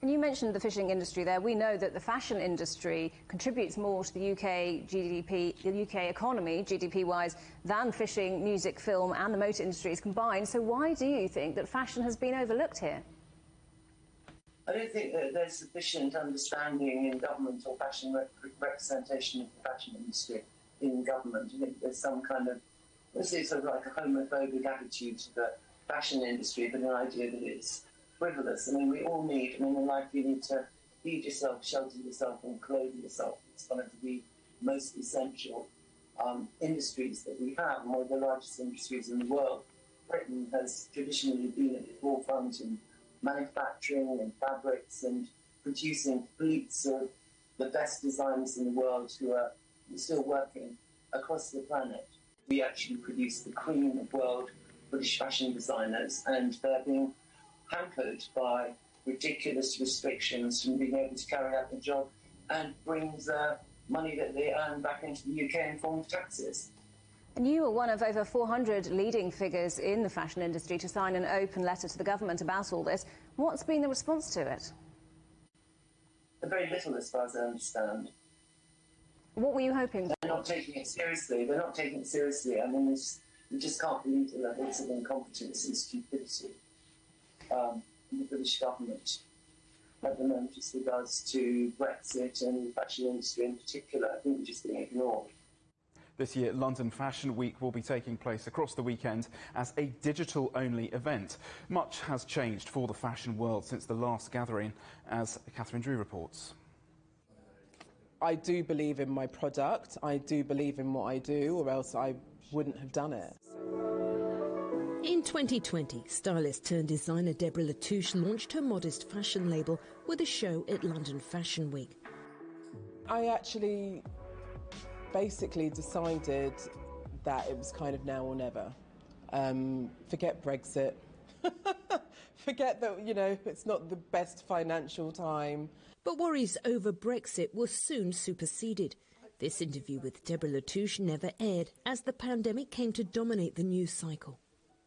And you mentioned the fishing industry there. We know that the fashion industry contributes more to the UK GDP, the UK economy, GDP-wise, than fishing, music, film and the motor industries combined. So why do you think that fashion has been overlooked here? I don't think that there's sufficient understanding in government or fashion representation of the fashion industry in government. I think there's some kind of, let's say, sort of like a homophobic attitude to the fashion industry, but an idea that it's frivolous. I mean, we all need, in life you need to feed yourself, shelter yourself and clothe yourself. It's one of the most essential industries that we have, and one of the largest industries in the world. Britain has traditionally been at the forefront in manufacturing and fabrics and producing fleets of the best designers in the world who are still working across the planet. We actually produce the cream of world British fashion designers, and they're being hampered by ridiculous restrictions from being able to carry out the job and brings money that they earn back into the UK in form of taxes. And you were one of over 400 leading figures in the fashion industry to sign an open letter to the government about all this. What's been the response to it? Very little, as far as I understand. What were you hoping for? They're not taking it seriously. They're not taking it seriously. I mean, you just can't believe the levels of incompetence and stupidity in the British government at the moment as regards to Brexit and the fashion industry in particular. I think we're just being ignored. This year, London Fashion Week will be taking place across the weekend as a digital-only event. Much has changed for the fashion world since the last gathering, as Catherine Drew reports. I do believe in my product, I do believe in what I do, or else I wouldn't have done it. In 2020, stylist turned designer Deborah Latouche launched her modest fashion label with a show at London Fashion Week. I actually basically decided that it was kind of now or never. Forget Brexit. Forget that, you know, it's not the best financial time. But worries over Brexit were soon superseded. This interview with Deborah Latouche never aired as the pandemic came to dominate the news cycle.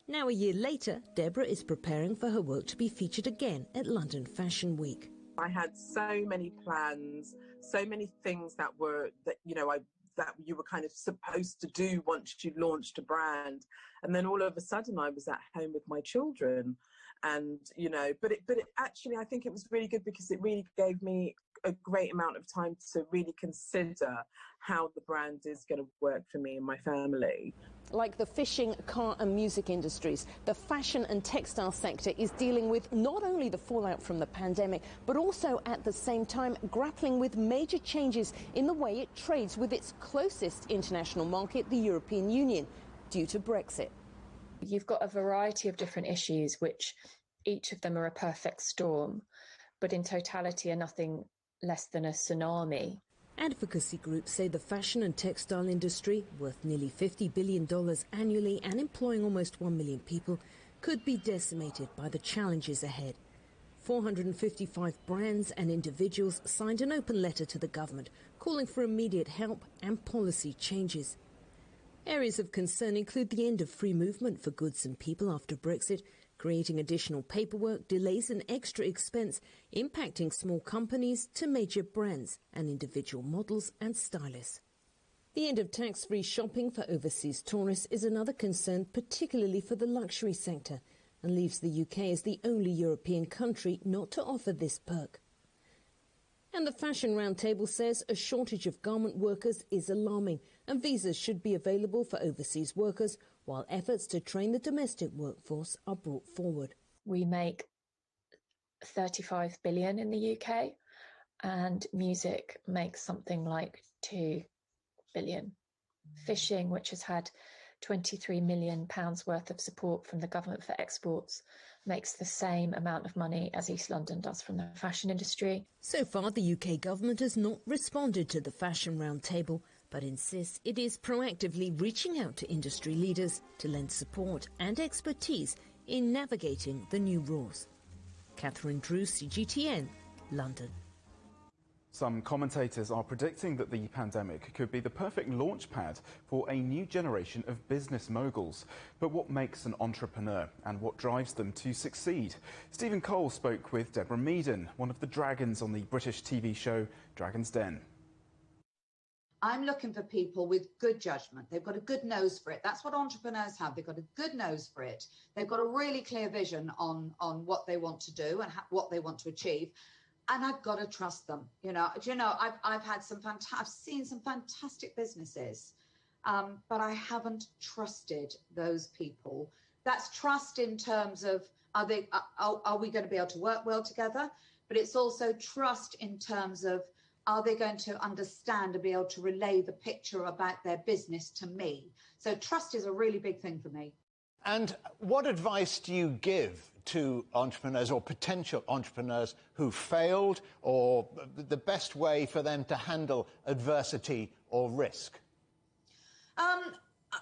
Now, a year later, Deborah is preparing for her work to be featured again at London Fashion Week. I had so many plans, so many things that you were kind of supposed to do once you launched a brand. And then all of a sudden I was at home with my children. And, but it actually, I think it was really good because it really gave me a great amount of time to really consider how the brand is going to work for me and my family. Like the fishing, car and music industries, the fashion and textile sector is dealing with not only the fallout from the pandemic, but also at the same time grappling with major changes in the way it trades with its closest international market, the European Union, due to Brexit. You've got a variety of different issues, which each of them are a perfect storm, but in totality are nothing less than a tsunami. Advocacy groups say the fashion and textile industry, worth nearly $50 billion annually and employing almost 1 million people, could be decimated by the challenges ahead. 455 brands and individuals signed an open letter to the government calling for immediate help and policy changes. Areas of concern include the end of free movement for goods and people after Brexit, creating additional paperwork, delays and extra expense, impacting small companies to major brands and individual models and stylists. The end of tax-free shopping for overseas tourists is another concern, particularly for the luxury sector, and leaves the UK as the only European country not to offer this perk. And the Fashion Roundtable says a shortage of garment workers is alarming, and visas should be available for overseas workers, while efforts to train the domestic workforce are brought forward. We make 35 billion in the UK, and music makes something like 2 billion. Fishing, which has had £23 million worth of support from the government for exports, makes the same amount of money as East London does from the fashion industry. So far, the UK government has not responded to the Fashion Roundtable, but insists it is proactively reaching out to industry leaders to lend support and expertise in navigating the new rules. Catherine Drew, CGTN, London. Some commentators are predicting that the pandemic could be the perfect launchpad for a new generation of business moguls. But what makes an entrepreneur and what drives them to succeed? Stephen Cole spoke with Deborah Meaden, one of the dragons on the British TV show Dragon's Den. I'm looking for people with good judgment. They've got a good nose for it. That's what entrepreneurs have. They've got a good nose for it. They've got a really clear vision on what they want to do and what they want to achieve. And I've got to trust them. I've seen some fantastic businesses, but I haven't trusted those people. That's trust in terms of are we going to be able to work well together? But it's also trust in terms of are they going to understand and be able to relay the picture about their business to me? So trust is a really big thing for me. And what advice do you give to entrepreneurs or potential entrepreneurs who failed, or the best way for them to handle adversity or risk?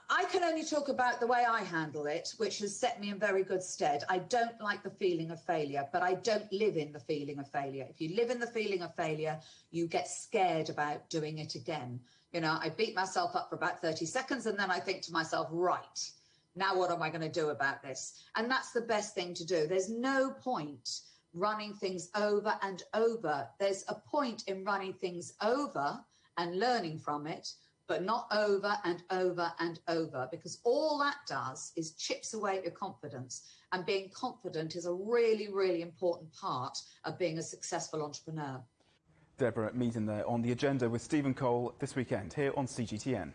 I can only talk about the way I handle it, which has set me in very good stead. I don't like the feeling of failure, but I don't live in the feeling of failure. If you live in the feeling of failure, you get scared about doing it again. I beat myself up for about 30 seconds and then I think to myself, right, now what am I going to do about this? And that's the best thing to do. There's no point running things over and over. There's a point in running things over and learning from it, but not over and over and over, because all that does is chips away at your confidence. And being confident is a really, really important part of being a successful entrepreneur. Deborah Meaden there on the agenda with Stephen Cole this weekend here on CGTN.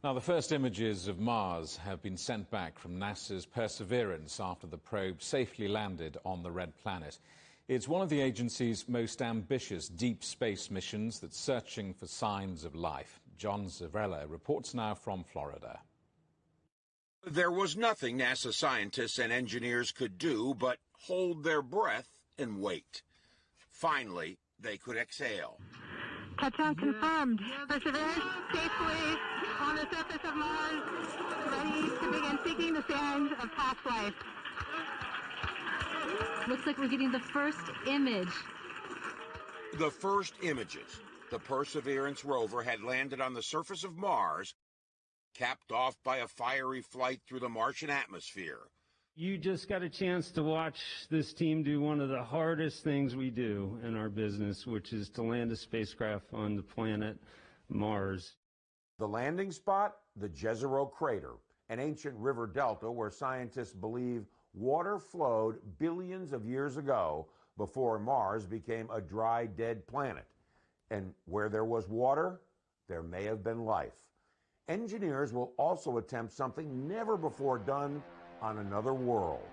Now, the first images of Mars have been sent back from NASA's Perseverance after the probe safely landed on the Red Planet. It's one of the agency's most ambitious deep space missions that's searching for signs of life. John Zavrella reports now from Florida. There was nothing NASA scientists and engineers could do but hold their breath and wait. Finally, they could exhale. Touchdown confirmed. Perseverance safely on the surface of Mars, ready to begin seeking the signs of past life. Looks like we're getting the first image. The first images. The Perseverance rover had landed on the surface of Mars, capped off by a fiery flight through the Martian atmosphere. You just got a chance to watch this team do one of the hardest things we do in our business, which is to land a spacecraft on the planet Mars. The landing spot, the Jezero Crater, an ancient river delta where scientists believe water flowed billions of years ago before Mars became a dry, dead planet. And where there was water, there may have been life. Engineers will also attempt something never before done on another world.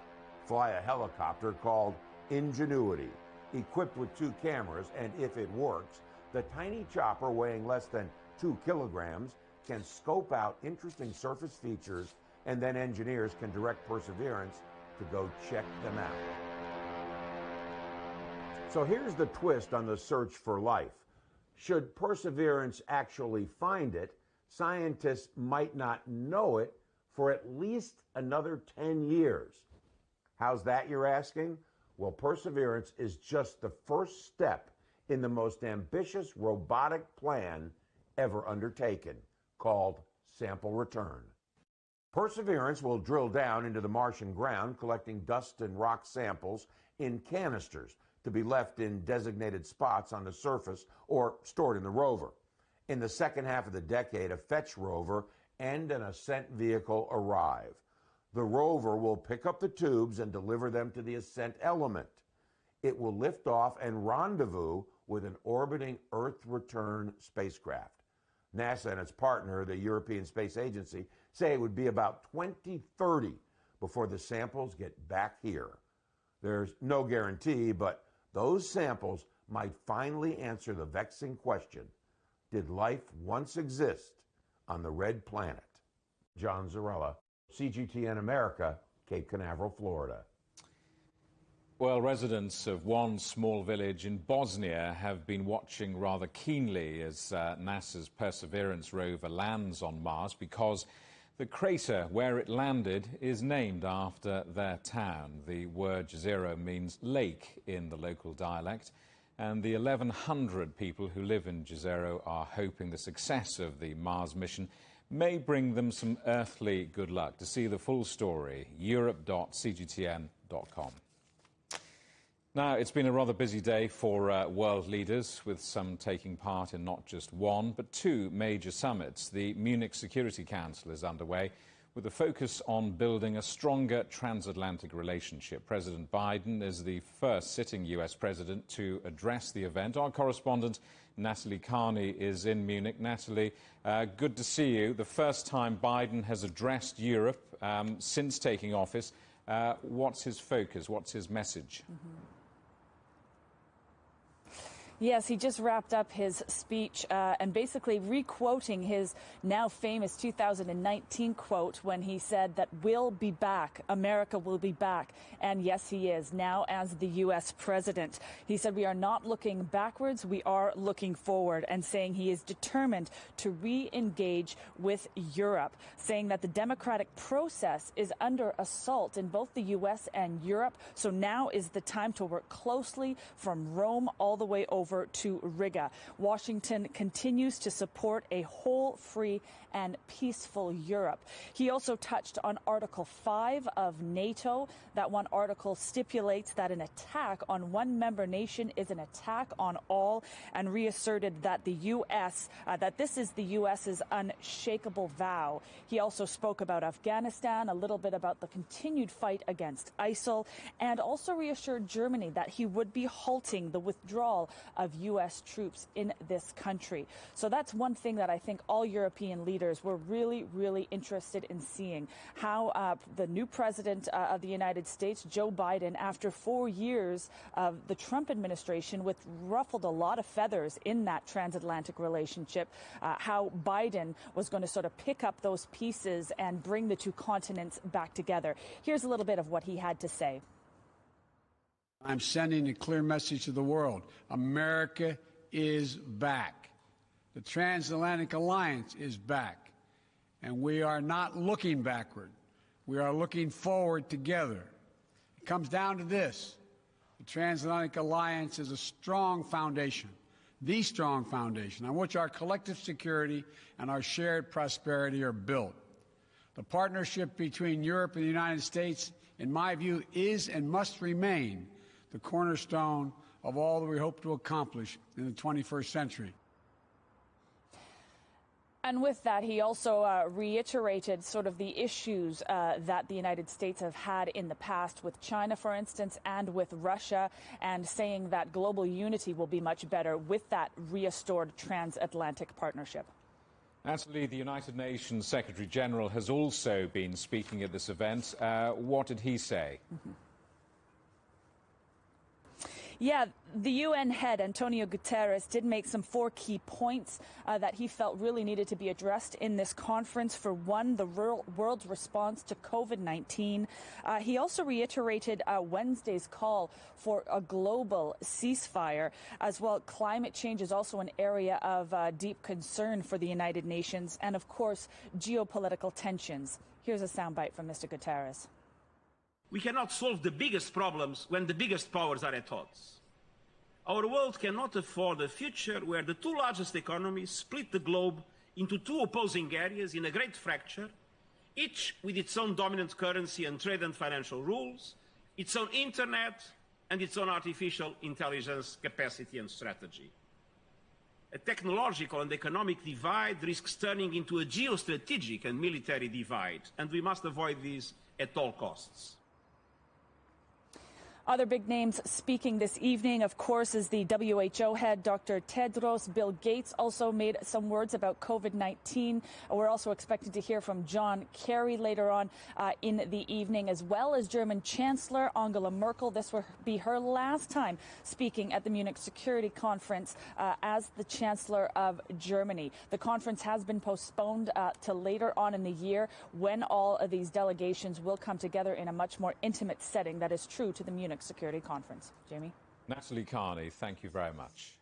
Fly a helicopter called Ingenuity, equipped with 2 cameras, and if it works, the tiny chopper weighing less than 2 kilograms can scope out interesting surface features, and then engineers can direct Perseverance to go check them out. So here's the twist on the search for life. Should Perseverance actually find it, scientists might not know it for at least another 10 years. How's that, you're asking? Well, Perseverance is just the first step in the most ambitious robotic plan ever undertaken, called Sample Return. Perseverance will drill down into the Martian ground, collecting dust and rock samples in canisters to be left in designated spots on the surface or stored in the rover. In the second half of the decade, a fetch rover and an ascent vehicle arrive. The rover will pick up the tubes and deliver them to the ascent element. It will lift off and rendezvous with an orbiting Earth return spacecraft. NASA and its partner, the European Space Agency, say it would be about 2030 before the samples get back here. There's no guarantee, but those samples might finally answer the vexing question: did life once exist on the red planet? John Zarella, CGTN America, Cape Canaveral, Florida. Well, residents of one small village in Bosnia have been watching rather keenly as NASA's Perseverance rover lands on Mars, because the crater where it landed is named after their town. The word Jezero means lake in the local dialect, and the 1,100 people who live in Jezero are hoping the success of the Mars mission may bring them some earthly good luck. To see the full story, europe.cgtn.com. Now, it's been a rather busy day for world leaders, with some taking part in not just one, but 2 major summits. The Munich Security Council is underway, with a focus on building a stronger transatlantic relationship. President Biden is the first sitting US president to address the event. Our correspondent, Natalie Carney, is in Munich. Natalie, good to see you. The first time Biden has addressed Europe since taking office. What's his focus? What's his message? Yes, he just wrapped up his speech and basically re-quoting his now famous 2019 quote when he said that we'll be back, America will be back. And yes, he is, now as the U.S. president. He said we are not looking backwards, we are looking forward, and saying he is determined to re-engage with Europe, saying that the democratic process is under assault in both the U.S. and Europe. So now is the time to work closely from Rome all the way over to Riga. Washington continues to support a whole, free and peaceful Europe. He also touched on Article 5 of NATO. That one article stipulates that an attack on one member nation is an attack on all, and reasserted that the U.S., that this is the U.S.'s unshakable vow. He also spoke about Afghanistan, a little bit about the continued fight against ISIL, and also reassured Germany that he would be halting the withdrawal of U.S. troops in this country. So that's one thing that I think all European leaders were really, really interested in seeing, how the new president of the United States, Joe Biden, after 4 years of the Trump administration, which ruffled a lot of feathers in that transatlantic relationship, how Biden was going to sort of pick up those pieces and bring the 2 continents back together. Here's a little bit of what he had to say. I'm sending a clear message to the world. America is back. The transatlantic alliance is back. And we are not looking backward. We are looking forward together. It comes down to this. The transatlantic alliance is a strong foundation the strong foundation on which our collective security and our shared prosperity are built. The partnership between Europe and the United States, in my view, is and must remain the cornerstone of all that we hope to accomplish in the 21st century. And with that, he also reiterated sort of the issues that the United States have had in the past with China, for instance, and with Russia, and saying that global unity will be much better with that restored transatlantic partnership. Natalie, the United Nations Secretary General has also been speaking at this event. What did he say? Yeah, the UN head, Antonio Guterres, did make some 4 key points that he felt really needed to be addressed in this conference. For one, the world's response to COVID-19. He also reiterated Wednesday's call for a global ceasefire. As well, climate change is also an area of deep concern for the United Nations. And, of course, geopolitical tensions. Here's a soundbite from Mr. Guterres. We cannot solve the biggest problems when the biggest powers are at odds. Our world cannot afford a future where the 2 largest economies split the globe into 2 opposing areas in a great fracture, each with its own dominant currency and trade and financial rules, its own internet, and its own artificial intelligence capacity and strategy. A technological and economic divide risks turning into a geostrategic and military divide, and we must avoid this at all costs. Other big names speaking this evening, of course, is the WHO head, Dr. Tedros. Bill Gates also made some words about COVID-19. We're also expected to hear from John Kerry later on in the evening, as well as German Chancellor Angela Merkel. This will be her last time speaking at the Munich Security Conference as the Chancellor of Germany. The conference has been postponed to later on in the year, when all of these delegations will come together in a much more intimate setting. That is true to the Munich Security Conference. Jamie? Natalie Carney, thank you very much.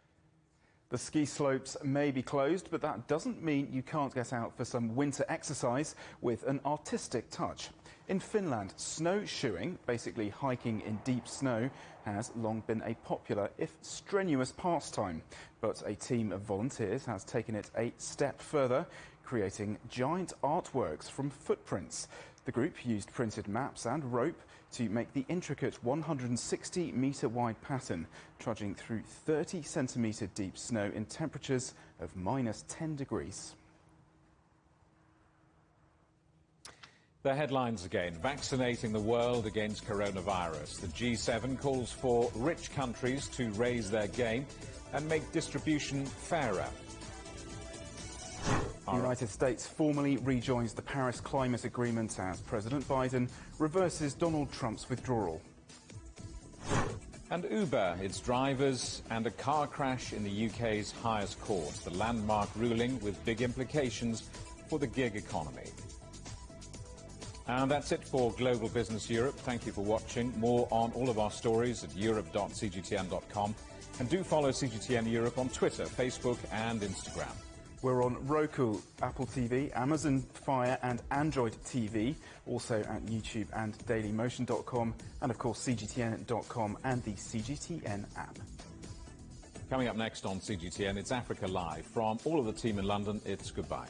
The ski slopes may be closed, but that doesn't mean you can't get out for some winter exercise with an artistic touch. In Finland, snowshoeing, basically hiking in deep snow, has long been a popular, if strenuous, pastime. But a team of volunteers has taken it a step further, creating giant artworks from footprints. The group used printed maps and rope to make the intricate 160-metre wide pattern, trudging through 30-centimetre deep snow in temperatures of -10 degrees. The headlines again. Vaccinating the world against coronavirus. The G7 calls for rich countries to raise their game and make distribution fairer. The United States formally rejoins the Paris Climate Agreement as President Biden reverses Donald Trump's withdrawal. And Uber, its drivers, and a car crash in the UK's highest court. The landmark ruling with big implications for the gig economy. And that's it for Global Business Europe. Thank you for watching. More on all of our stories at europe.cgtn.com. And do follow CGTN Europe on Twitter, Facebook and Instagram. We're on Roku, Apple TV, Amazon Fire and Android TV, also at YouTube and dailymotion.com, and of course CGTN.com and the CGTN app. Coming up next on CGTN, it's Africa Live. From all of the team in London, it's goodbye.